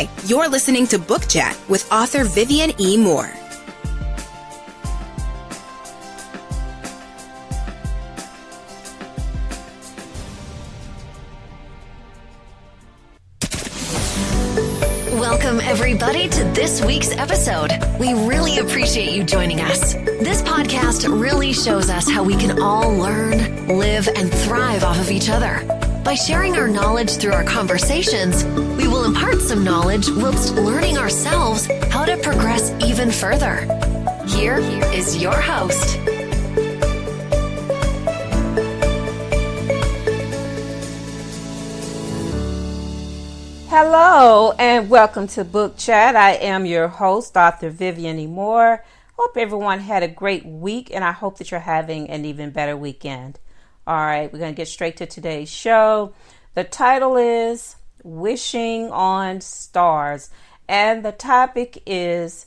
Hi, you're listening to Book Chat with author Vivian E. Moore. Welcome, everybody, to this week's episode. We really appreciate you joining us. This podcast really shows us how we can all learn, live, and thrive off of each other. By sharing our knowledge through our conversations, we will impart some knowledge whilst learning ourselves how to progress even further. Here is your host. Hello and welcome to Book Chat. I am your host, author Vivian E. Moore. Hope everyone had a great week and I hope that you're having an even better weekend. All right, we're going to get straight to today's show. The title is Wishing on Stars and the topic is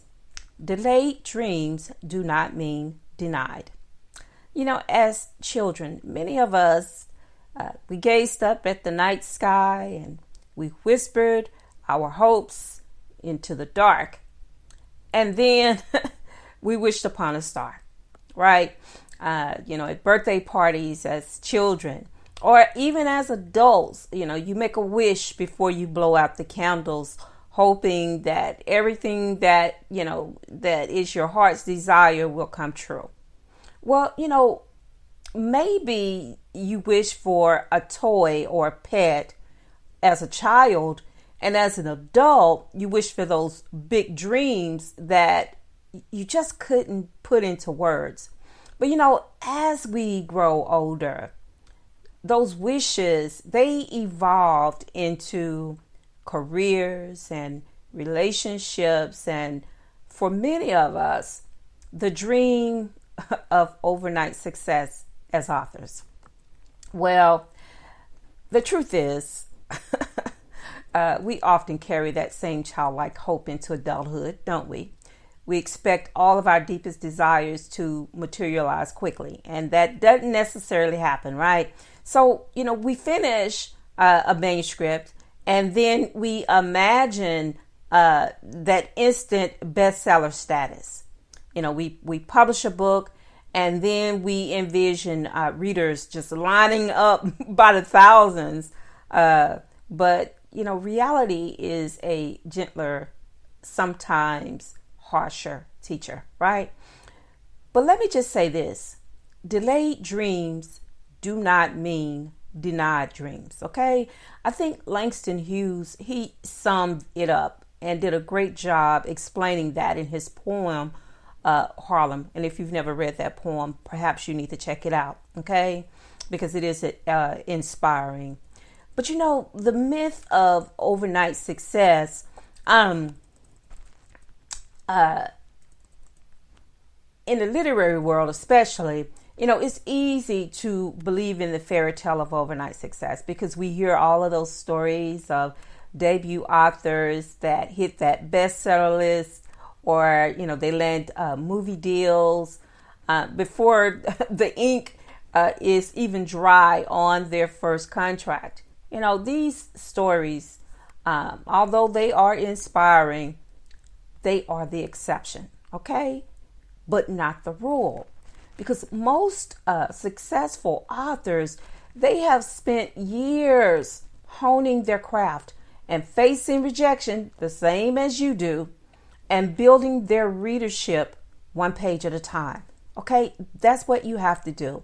Delayed Dreams Do Not Mean Denied. You know, as children, many of us, we gazed up at the night sky and we whispered our hopes into the dark, and then we wished upon a star, right? At birthday parties as children, or even as adults, you make a wish before you blow out the candles, hoping that everything that is your heart's desire will come true. Well, maybe you wish for a toy or a pet as a child, and as an adult, you wish for those big dreams that you just couldn't put into words. But as we grow older, those wishes, they evolved into careers and relationships, and for many of us, the dream of overnight success as authors. Well, the truth is, we often carry that same childlike hope into adulthood, don't we? We expect all of our deepest desires to materialize quickly, and that doesn't necessarily happen, right? So, we finish a manuscript, and then we imagine that instant bestseller status. We publish a book, and then we envision readers just lining up by the thousands. But reality is a gentler, sometimes harsher teacher, right? But let me just say this. Delayed dreams do not mean denied dreams, okay? I think Langston Hughes, he summed it up and did a great job explaining that in his poem, Harlem. And if you've never read that poem, perhaps you need to check it out, okay? Because it is inspiring. But the myth of overnight success, in the literary world especially, it's easy to believe in the fairy tale of overnight success because we hear all of those stories of debut authors that hit that bestseller list, or, they land movie deals before the ink is even dry on their first contract. These stories, although they are inspiring, they are the exception, okay? But not the rule. Because most successful authors, they have spent years honing their craft and facing rejection the same as you do, and building their readership one page at a time, okay? That's what you have to do.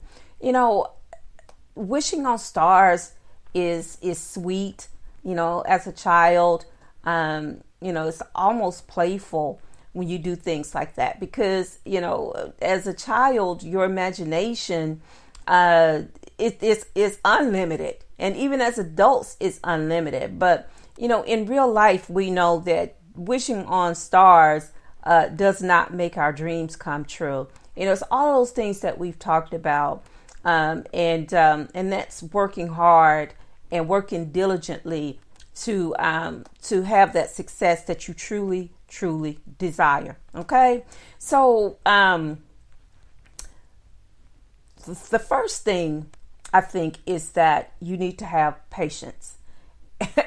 Wishing on stars is sweet, as a child. It's almost playful when you do things like that because, as a child, your imagination is unlimited. And even as adults, it's unlimited. But, in real life, we know that wishing on stars does not make our dreams come true. It's all those things that we've talked about. And that's working hard and working diligently to have that success that you truly desire. Okay, so the first thing I think is that you need to have patience.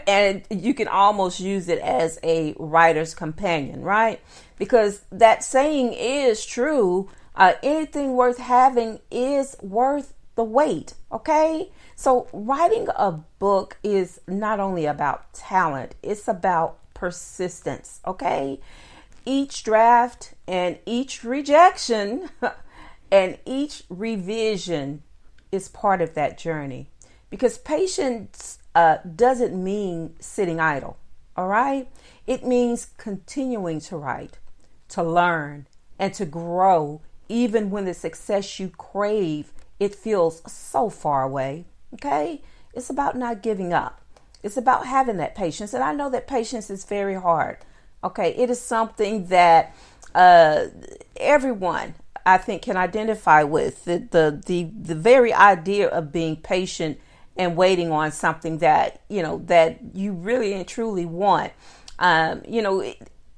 And you can almost use it as a writer's companion, right? Because that saying is true. Anything worth having is worth the wait. Okay. So writing a book is not only about talent, it's about persistence. Okay. Each draft and each rejection and each revision is part of that journey, because patience doesn't mean sitting idle. All right. It means continuing to write, to learn, and to grow, even when the success you crave, it feels so far away. Okay. It's about not giving up. It's about having that patience. And I know that patience is very hard. Okay. It is something that everyone, I think, can identify with. The very idea of being patient and waiting on something that you really and truly want.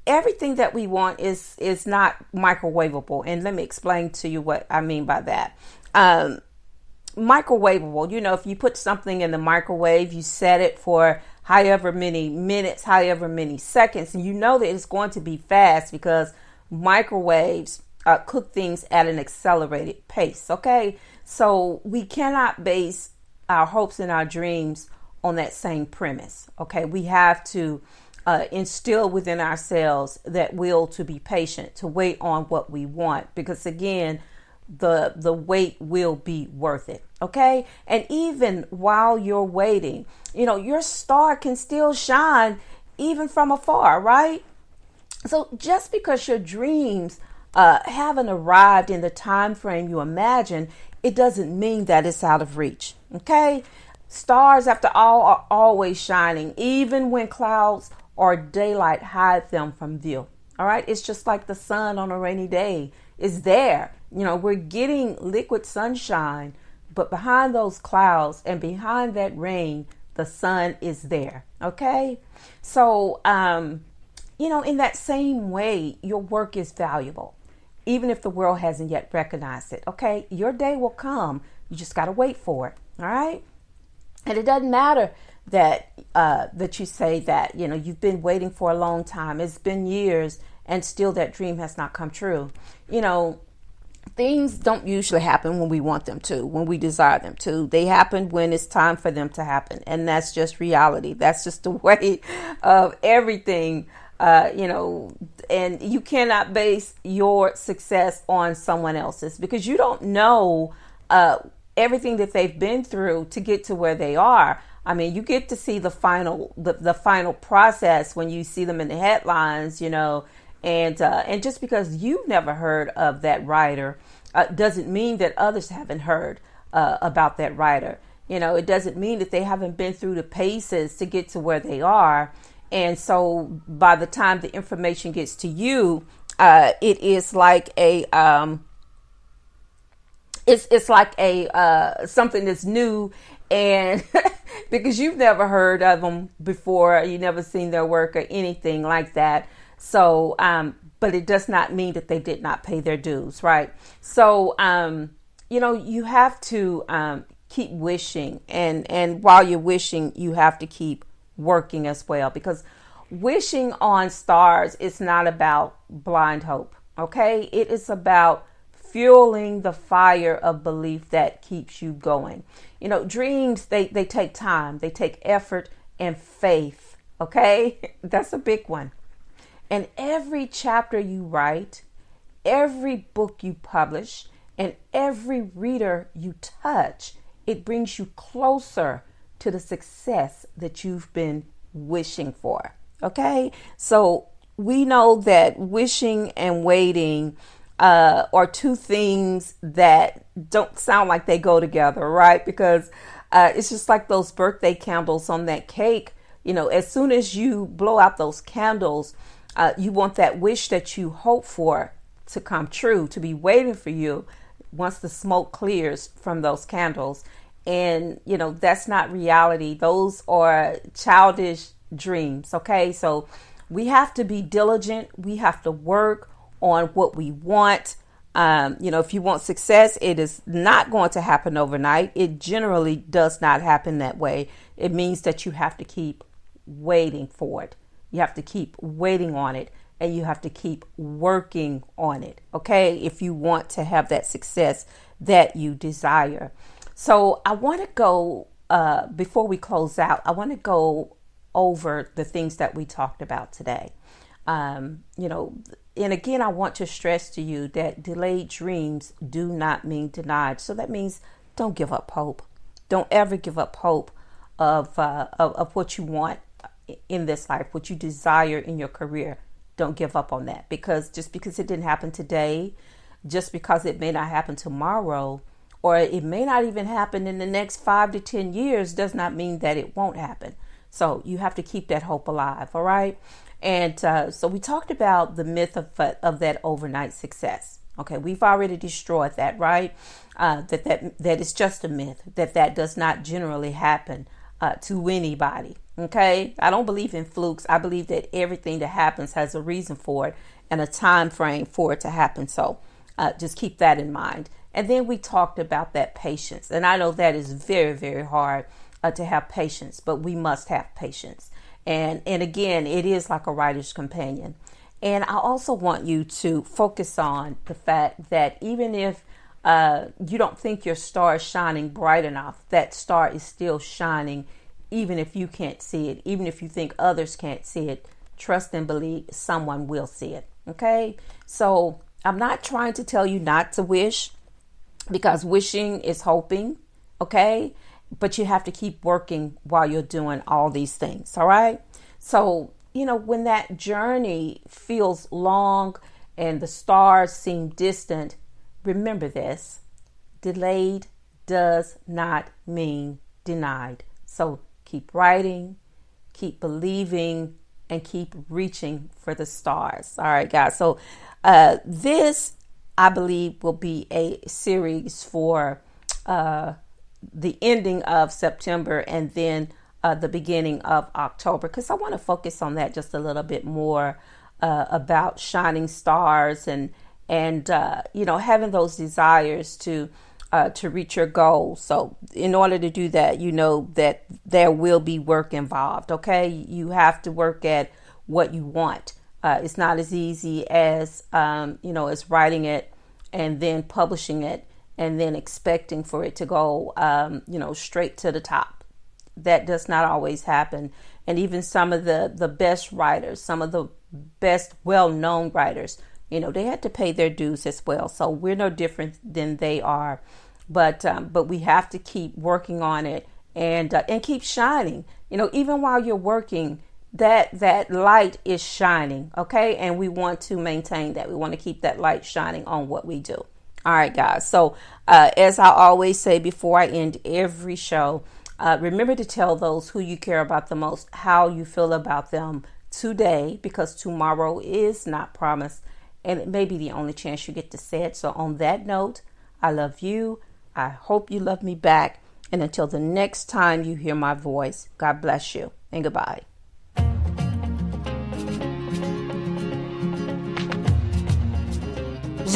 Everything that we want is not microwavable. And let me explain to you what I mean by that. Microwavable, if you put something in the microwave, you set it for however many minutes, however many seconds, and you know that it's going to be fast because microwaves cook things at an accelerated pace. Okay. So we cannot base our hopes and our dreams on that same premise. Okay. We have to instill within ourselves that will to be patient, to wait on what we want, because again, the wait will be worth it. Okay. And even while you're waiting, your star can still shine even from afar, right? So just because your dreams haven't arrived in the time frame you imagine, it doesn't mean that it's out of reach. Okay. Stars, after all, are always shining, even when clouds or daylight hide them from view. All right. It's just like the sun on a rainy day is there. We're getting liquid sunshine, but behind those clouds and behind that rain, the sun is there. Okay. So, in that same way, your work is valuable, even if the world hasn't yet recognized it. Okay. Your day will come. You just got to wait for it. All right. And it doesn't matter that you say that, you've been waiting for a long time. It's been years and still that dream has not come true. Things don't usually happen when we want them to, when we desire them to. They happen when it's time for them to happen. And that's just reality. That's just the way of everything, and you cannot base your success on someone else's, because you don't know everything that they've been through to get to where they are. I mean, you get to see the final process when you see them in the headlines, and just because you've never heard of that writer doesn't mean that others haven't heard about that writer. It doesn't mean that they haven't been through the paces to get to where they are. And so by the time the information gets to you, it is like it's like something that's new, and because you've never heard of them before, you never seen their work or anything like that. So, but it does not mean that they did not pay their dues, right? So, you have to keep wishing, and while you're wishing, you have to keep working as well, because wishing on stars is not about blind hope. Okay, it is about fueling the fire of belief that keeps you going. Dreams, they take time, they take effort and faith. Okay, that's a big one. And every chapter you write, every book you publish, and every reader you touch, it brings you closer to the success that you've been wishing for. Okay, so we know that wishing and waiting are two things that don't sound like they go together, right? Because it's just like those birthday candles on that cake. As soon as you blow out those candles, you want that wish that you hope for to come true, to be waiting for you once the smoke clears from those candles. And, that's not reality. Those are childish dreams. Okay. So we have to be diligent. We have to work on what we want. If you want success, it is not going to happen overnight. It generally does not happen that way. It means that you have to keep waiting for it. You have to keep waiting on it, and you have to keep working on it, okay, if you want to have that success that you desire. So I want to go, before we close out, I want to go over the things that we talked about today. And again, I want to stress to you that delayed dreams do not mean denied. So that means don't give up hope. Don't ever give up hope of what you want in this life, what you desire in your career. Don't give up on that, because just because it didn't happen today, just because it may not happen tomorrow, or it may not even happen in the next 5 to 10 years, does not mean that it won't happen. So you have to keep that hope alive. All right. And so we talked about the myth of that overnight success. Okay, we've already destroyed that, right? That is just a myth. That does not generally happen to anybody. Okay, I don't believe in flukes. I believe that everything that happens has a reason for it and a time frame for it to happen. So just keep that in mind. And then we talked about that patience. And I know that is very, very hard to have patience, but we must have patience. And again, it is like a writer's companion. And I also want you to focus on the fact that even if you don't think your star is shining bright enough, that star is still shining. Even if you can't see it, even if you think others can't see it, trust and believe someone will see it. Okay. So I'm not trying to tell you not to wish, because wishing is hoping. Okay. But you have to keep working while you're doing all these things. All right. So, when that journey feels long and the stars seem distant, remember this: delayed does not mean denied. So keep writing, keep believing, and keep reaching for the stars. All right, guys. So this, I believe, will be a series for the ending of September and then the beginning of October, because I want to focus on that just a little bit more, about shining stars and having those desires to reach your goals. So in order to do that, that there will be work involved. Okay. You have to work at what you want. It's not as easy as, as writing it and then publishing it and then expecting for it to go, straight to the top. That does not always happen. And even some of the best writers, some of the best well-known writers, they had to pay their dues as well. So we're no different than they are. But we have to keep working on it and keep shining. Even while you're working, that light is shining. Okay. And we want to maintain that. We want to keep that light shining on what we do. All right, guys. So as I always say before I end every show, remember to tell those who you care about the most how you feel about them today, because tomorrow is not promised and it may be the only chance you get to say it. So on that note, I love you. I hope you love me back. And until the next time you hear my voice, God bless you and goodbye.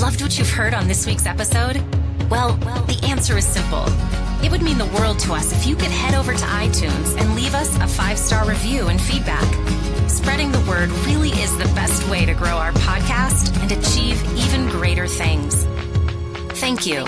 Loved what you've heard on this week's episode? Well, the answer is simple. It would mean the world to us if you could head over to iTunes and leave us a 5-star review and feedback. Spreading the word really is the best way to grow our podcast and achieve even greater things. Thank you.